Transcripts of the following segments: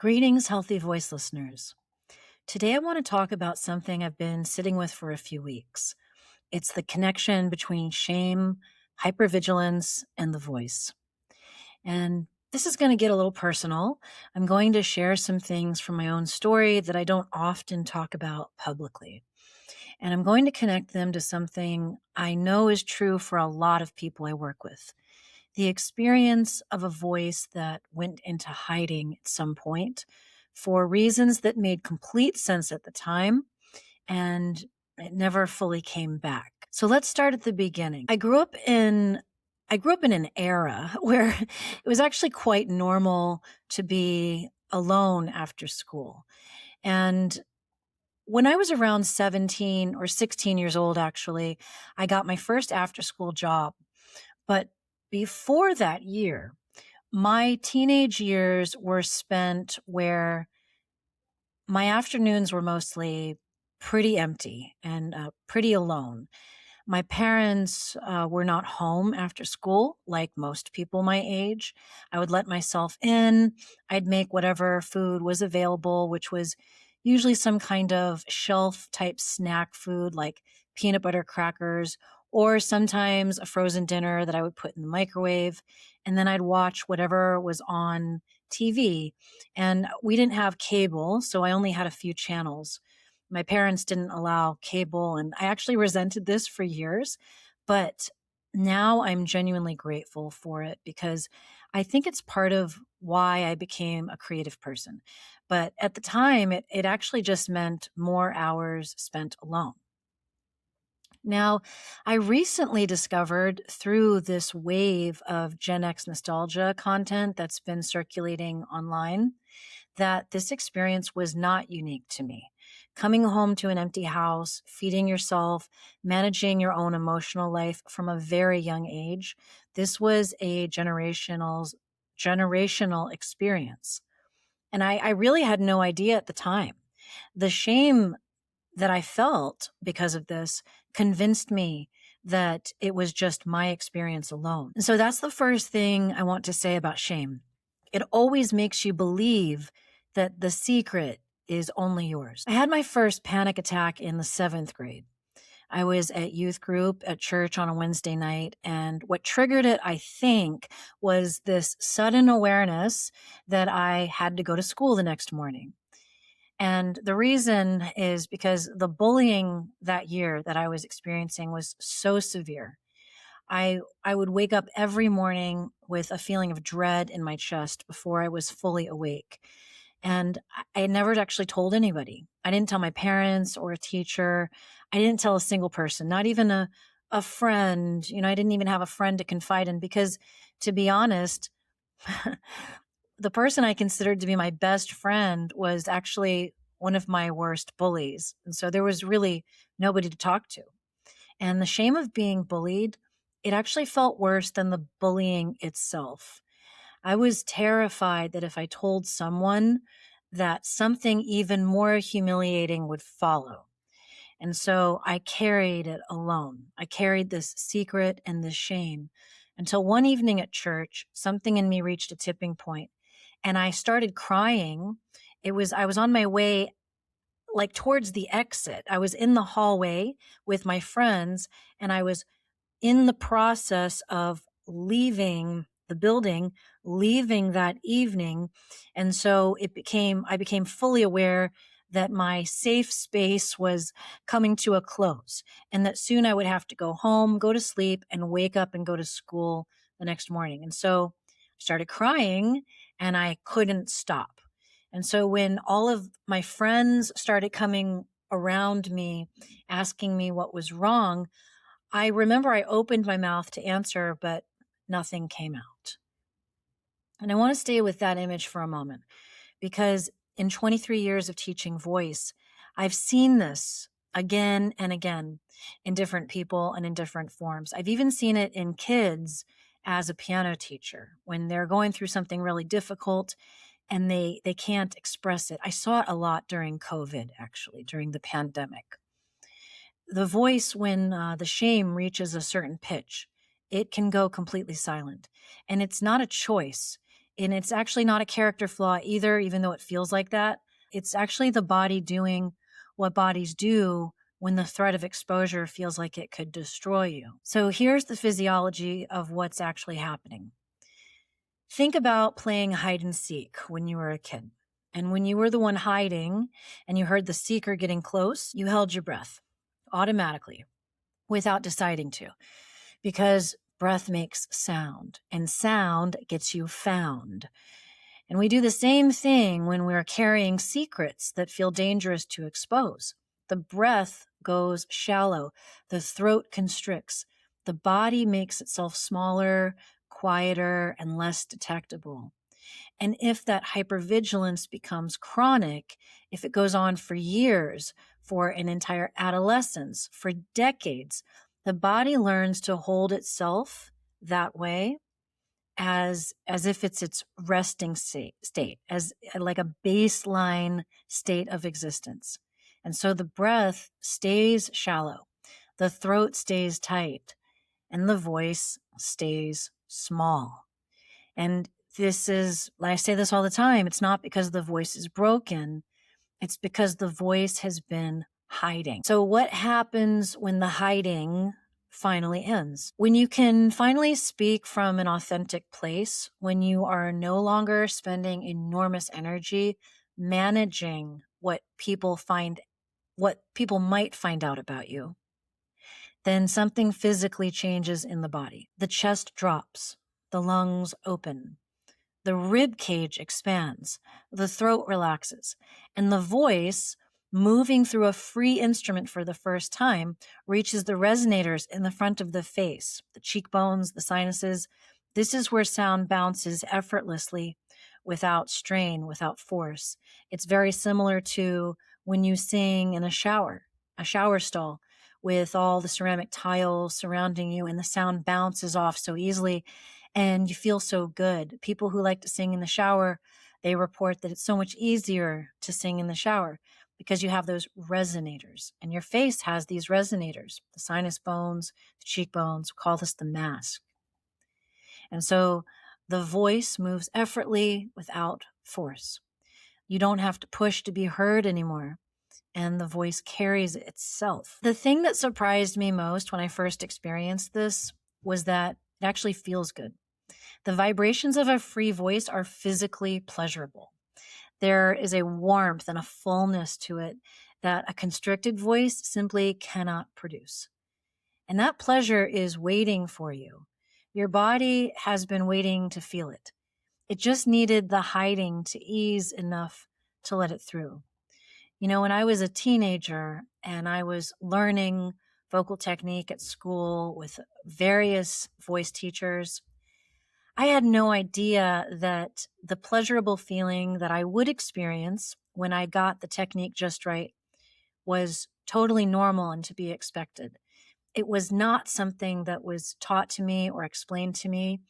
Greetings, Healthy Voice listeners. Today I want to talk about something I've been sitting with for a few weeks. It's the connection between shame, hypervigilance, and the voice. And this is going to get a little personal. I'm going to share some things from my own story that I don't often talk about publicly. And I'm going to connect them to something I know is true for a lot of people I work with. The experience of a voice that went into hiding at some point for reasons that made complete sense at the time, and it never fully came back. So let's start at the beginning. I grew up in an era where it was actually quite normal to be alone after school. And when I was around 17 or 16 years old, actually, I got my first after school job. But before that year, my teenage years were spent where my afternoons were mostly pretty empty and pretty alone. My parents were not home after school, like most people my age. I would let myself in. I'd make whatever food was available, which was usually some kind of shelf type snack food like peanut butter crackers, or sometimes a frozen dinner that I would put in the microwave. And then I'd watch whatever was on TV. And we didn't have cable, so I only had a few channels. My parents didn't allow cable, and I actually resented this for years, but now I'm genuinely grateful for it because I think it's part of why I became a creative person. But at the time, it actually just meant more hours spent alone. Now, I recently discovered through this wave of Gen X nostalgia content that's been circulating online that this experience was not unique to me. Coming home to an empty house, feeding yourself, managing your own emotional life from a very young age, this was a generational experience. And I really had no idea at the time. The shame that I felt because of this convinced me that it was just my experience alone. And so that's the first thing I want to say about shame. It always makes you believe that the secret is only yours. I had my first panic attack in the seventh grade. I was at youth group at church on a Wednesday night, and what triggered it, I think, was this sudden awareness that I had to go to school the next morning. And the reason is because the bullying that year that I was experiencing was so severe. I would wake up every morning with a feeling of dread in my chest before I was fully awake. And I never actually told anybody. I didn't tell my parents or a teacher. I didn't tell a single person, not even a friend. I didn't even have a friend to confide in because, to be honest, the person I considered to be my best friend was actually one of my worst bullies. And so there was really nobody to talk to. And the shame of being bullied, it actually felt worse than the bullying itself. I was terrified that if I told someone, that something even more humiliating would follow. And so I carried it alone. I carried this secret and this shame until one evening at church, something in me reached a tipping point and I started crying. I was on my way like towards the exit. I was in the hallway with my friends and I was in the process of leaving the building, leaving that evening. And so I became fully aware that my safe space was coming to a close and that soon I would have to go home, go to sleep, and wake up and go to school the next morning. And so I started crying and I couldn't stop. And so when all of my friends started coming around me, asking me what was wrong, I remember I opened my mouth to answer, but nothing came out. And I want to stay with that image for a moment because in 23 years of teaching voice, I've seen this again and again in different people and in different forms. I've even seen it in kids as a piano teacher when they're going through something really difficult and they can't express it. I saw it a lot during COVID, actually, during the pandemic. The voice, when the shame reaches a certain pitch, it can go completely silent. And it's not a choice. And it's actually not a character flaw either, even though it feels like that. It's actually the body doing what bodies do when the threat of exposure feels like it could destroy you. So here's the physiology of what's actually happening. Think about playing hide and seek when you were a kid. And when you were the one hiding and you heard the seeker getting close, you held your breath automatically without deciding to, because breath makes sound and sound gets you found. And we do the same thing when we're carrying secrets that feel dangerous to expose. The breath goes shallow, the throat constricts, the body makes itself smaller, quieter, and less detectable. And if that hypervigilance becomes chronic, if it goes on for years, for an entire adolescence, for decades, the body learns to hold itself that way as if it's its resting state, as like a baseline state of existence. And so the breath stays shallow, the throat stays tight, and the voice stays small. And this is, I say this all the time, it's not because the voice is broken, it's because the voice has been hiding. So what happens when the hiding finally ends? When you can finally speak from an authentic place, when you are no longer spending enormous energy managing what people might find out about you, then something physically changes in the body. The chest drops, the lungs open, the rib cage expands, the throat relaxes, and the voice, moving through a free instrument for the first time, reaches the resonators in the front of the face, the cheekbones, the sinuses. This is where sound bounces effortlessly, without strain, without force. It's very similar to when you sing in a shower stall, with all the ceramic tiles surrounding you, and the sound bounces off so easily and you feel so good. People who like to sing in the shower, they report that it's so much easier to sing in the shower because you have those resonators, and your face has these resonators, the sinus bones, the cheekbones. We call this the mask. And so the voice moves effortlessly without force. You don't have to push to be heard anymore, and the voice carries itself. The thing that surprised me most when I first experienced this was that it actually feels good. The vibrations of a free voice are physically pleasurable. There is a warmth and a fullness to it that a constricted voice simply cannot produce. And that pleasure is waiting for you. Your body has been waiting to feel it. It just needed the hiding to ease enough to let it through. You know, when I was a teenager and I was learning vocal technique at school with various voice teachers, I had no idea that the pleasurable feeling that I would experience when I got the technique just right was totally normal and to be expected. It was not something that was taught to me or explained to me.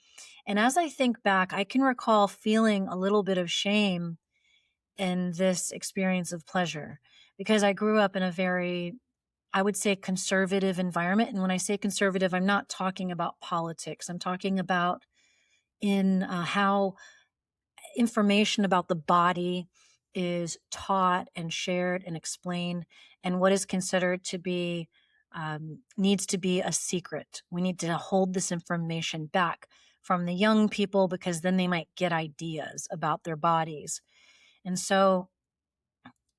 And as I think back, I can recall feeling a little bit of shame in this experience of pleasure because I grew up in a very, I would say, conservative environment. And when I say conservative, I'm not talking about politics. I'm talking about in how information about the body is taught and shared and explained, and what is considered to be needs to be a secret. We need to hold this information back from the young people because then they might get ideas about their bodies. And so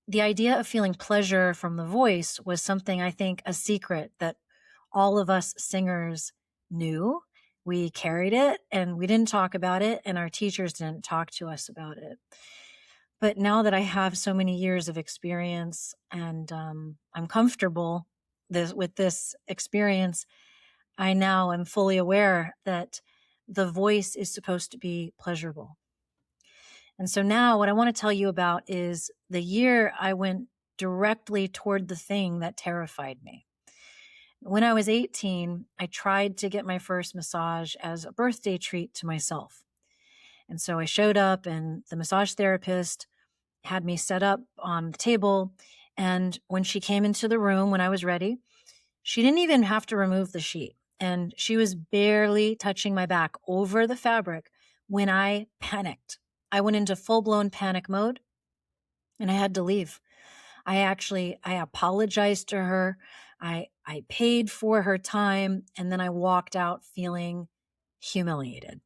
the idea of feeling pleasure from the voice was something, I think, a secret that all of us singers knew. We carried it and we didn't talk about it, and our teachers didn't talk to us about it. But now that I have so many years of experience and I'm comfortable with this experience, I now am fully aware that the voice is supposed to be pleasurable. And so now what I want to tell you about is the year I went directly toward the thing that terrified me. When I was 18, I tried to get my first massage as a birthday treat to myself. And so I showed up, and the massage therapist had me set up on the table. And when she came into the room, when I was ready, she didn't even have to remove the sheet. And she was barely touching my back over the fabric when I panicked. I went into full-blown panic mode and I had to leave. I apologized to her. I paid for her time, and then I walked out feeling humiliated.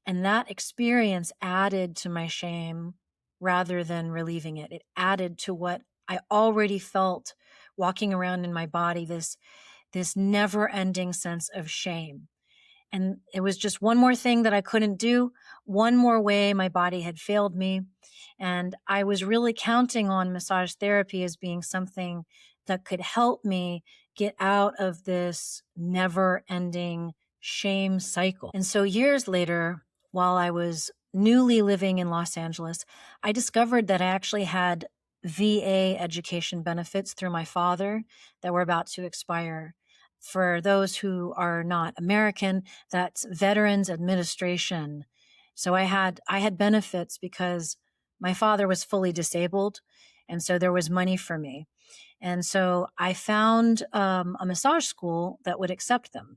And that experience added to my shame rather than relieving it. It added to what I already felt walking around in my body, this never-ending sense of shame. And it was just one more thing that I couldn't do, one more way my body had failed me. And I was really counting on massage therapy as being something that could help me get out of this never ending shame cycle. And so years later, while I was newly living in Los Angeles, I discovered that I actually had VA education benefits through my father that were about to expire. For those who are not American, that's Veterans Administration. So I had benefits because my father was fully disabled, and so there was money for me. And so I found a massage school that would accept them.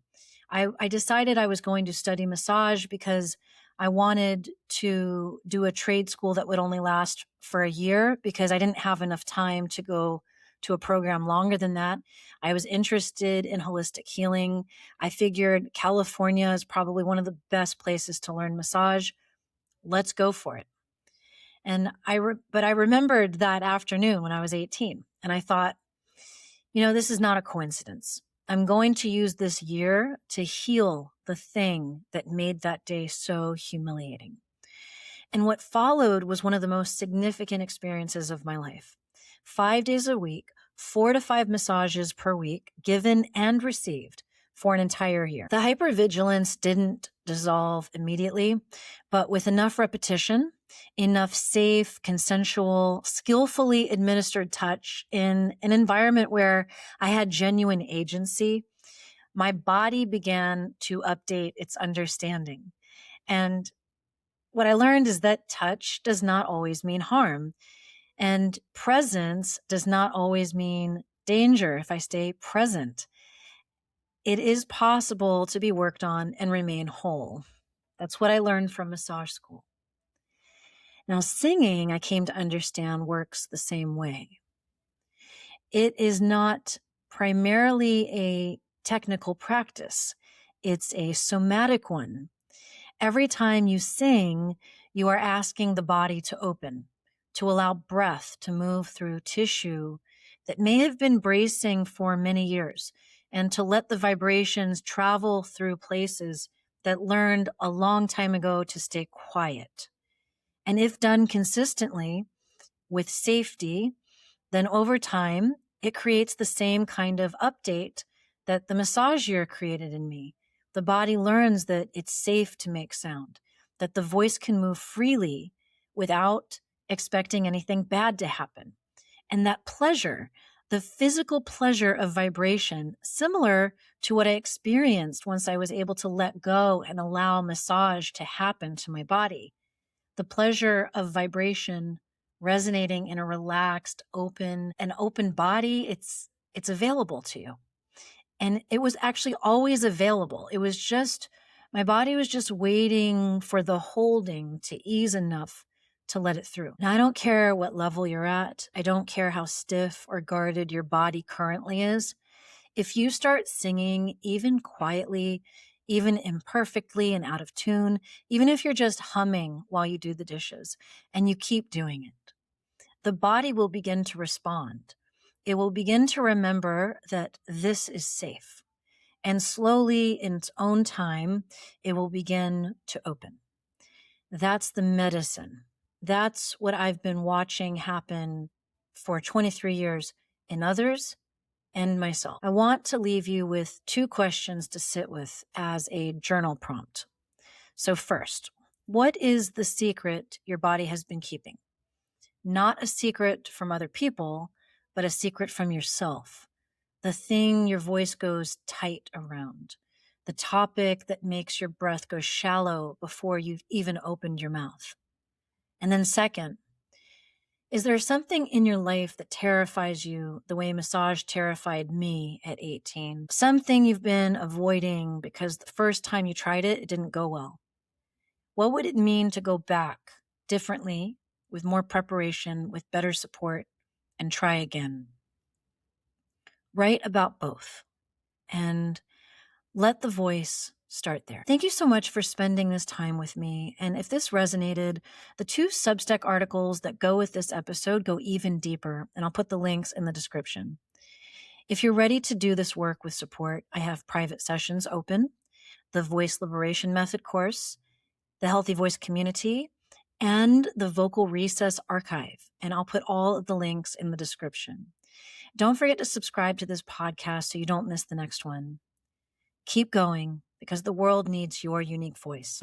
I decided I was going to study massage because I wanted to do a trade school that would only last for a year because I didn't have enough time to go to a program longer than that. I was interested in holistic healing. I figured California is probably one of the best places to learn massage. Let's go for it. And but I remembered that afternoon when I was 18, and I thought, this is not a coincidence. I'm going to use this year to heal the thing that made that day so humiliating. And what followed was one of the most significant experiences of my life. 5 days a week, 4 to 5 massages per week, given and received for an entire year. The hypervigilance didn't dissolve immediately, but with enough repetition, enough safe, consensual, skillfully administered touch in an environment where I had genuine agency, my body began to update its understanding. And what I learned is that touch does not always mean harm, and presence does not always mean danger if I stay present. It is possible to be worked on and remain whole. That's what I learned from massage school. Now, singing, I came to understand, works the same way. It is not primarily a technical practice. It's a somatic one. Every time you sing, you are asking the body to open, to allow breath to move through tissue that may have been bracing for many years, and to let the vibrations travel through places that learned a long time ago to stay quiet. And if done consistently with safety, then over time, it creates the same kind of update that the massager created in me. The body learns that it's safe to make sound, that the voice can move freely without expecting anything bad to happen. And that pleasure, the physical pleasure of vibration, similar to what I experienced once I was able to let go and allow massage to happen to my body. The pleasure of vibration resonating in a relaxed, open body, it's available to you. And it was actually always available. It was just, my body was just waiting for the holding to ease enough to let it through. Now, I don't care what level you're at. I don't care how stiff or guarded your body currently is. If you start singing, even quietly, even imperfectly and out of tune, even if you're just humming while you do the dishes, and you keep doing it, the body will begin to respond. It will begin to remember that this is safe. And slowly, in its own time, it will begin to open. That's the medicine. That's what I've been watching happen for 23 years in others and myself. I want to leave you with 2 questions to sit with as a journal prompt. So first, what is the secret your body has been keeping? Not a secret from other people, but a secret from yourself. The thing your voice goes tight around. The topic that makes your breath go shallow before you've even opened your mouth. And then second, is there something in your life that terrifies you the way massage terrified me at 18? Something you've been avoiding because the first time you tried it, it didn't go well. What would it mean to go back differently, with more preparation, with better support, and try again? Write about both and let the voice start there. Thank you so much for spending this time with me. And if this resonated, the 2 Substack articles that go with this episode go even deeper, and I'll put the links in the description. If you're ready to do this work with support, I have private sessions open, the Voice Liberation Method course, the Healthy Voice Community, and the Vocal Recess Archive. And I'll put all of the links in the description. Don't forget to subscribe to this podcast so you don't miss the next one. Keep going, because the world needs your unique voice.